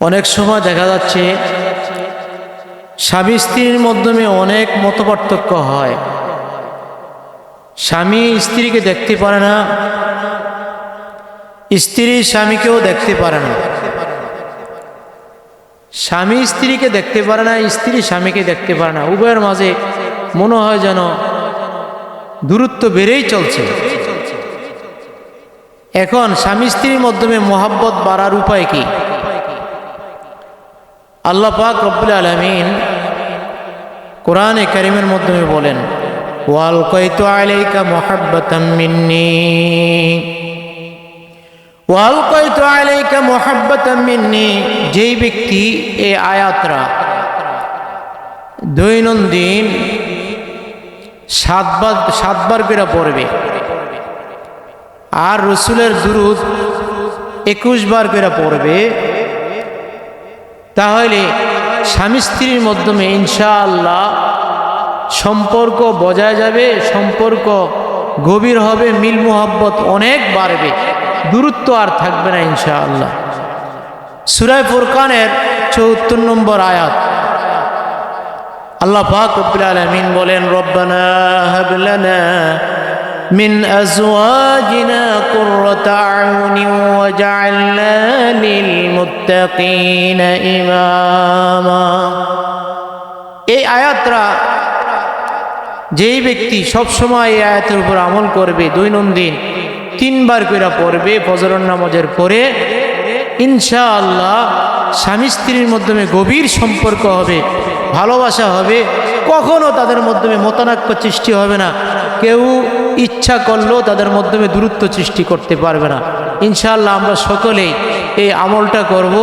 অনেক সময় দেখা যাচ্ছে স্বামী স্ত্রীর মাধ্যমে অনেক মতপার্থক্য হয়। স্বামী স্ত্রীকে দেখতে পারে না, স্ত্রী স্বামীকেও দেখতে পারে না, স্বামী স্ত্রীকে দেখতে পারে না, স্ত্রী স্বামীকে দেখতে পারে না। উভয়ের মাঝে মনে হয় যেন দূরত্ব বেড়েই চলছে। এখন স্বামী স্ত্রীর মাধ্যমে মহাব্বত বাড়ার উপায় কি? আল্লাহ পাক রব্বুল আলামিন কোরআনে কারীমের মাধ্যমে বলেন, ওয়ালকাইতু আলাইকা মুহাব্বাতাম মিন্নী, ওয়ালকাইতু আলাইকা মুহাব্বাতাম মিন্নী। যেই ব্যক্তি এই আয়াতরা দৈনন্দিন সাতবার করে পড়বে আর রসুলের দুরূদ 21 বার করে পড়বে, তাহলে স্বামী স্ত্রীর মাধ্যমে ইনশাআল্লাহ সম্পর্ক বজায় যাবে, সম্পর্ক গভীর হবে, মিল মুহাব্বত অনেক বাড়বে, দূরত্ব আর থাকবে না ইনশাআল্লাহ। সূরা ফুরকানের ৭৪ নম্বর আয়াত আল্লাহ পাক রব্বুল আলামিন বলেন, রব্বানা হাব লানা মিন আজওয়াজিনা কুররাতা আয়ুনিন ওয়াজআলনা লিল মুত্তাকিনা ইমামা। এই আয়াতটা যেই ব্যক্তি সবসময় এই আয়াতের উপর আমল করবে, দৈনন্দিন 3 বার করে পড়বে ফজরের নামাজের পরে, ইনশাআল্লাহ স্বামী স্ত্রীর মাধ্যমে গভীর সম্পর্ক হবে, ভালোবাসা হবে, কখনো তাদের মাধ্যমে মতানৈক্য সৃষ্টি হবে না, কেউ ইচ্ছা করলেও তাদের মাধ্যমে দূরত্ব সৃষ্টি করতে পারবে না। ইনশাআল্লাহ আমরা সকলেই এই আমলটা করব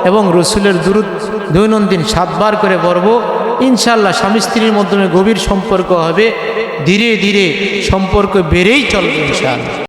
এবং রসুলের দুরূদ দৈনন্দিন 7 বার করে পড়ব। ইনশাআল্লাহ স্বামী স্ত্রীর মাধ্যমে গভীর সম্পর্ক হবে, ধীরে ধীরে সম্পর্ক বেড়েই চলবে ইনশাআল্লাহ।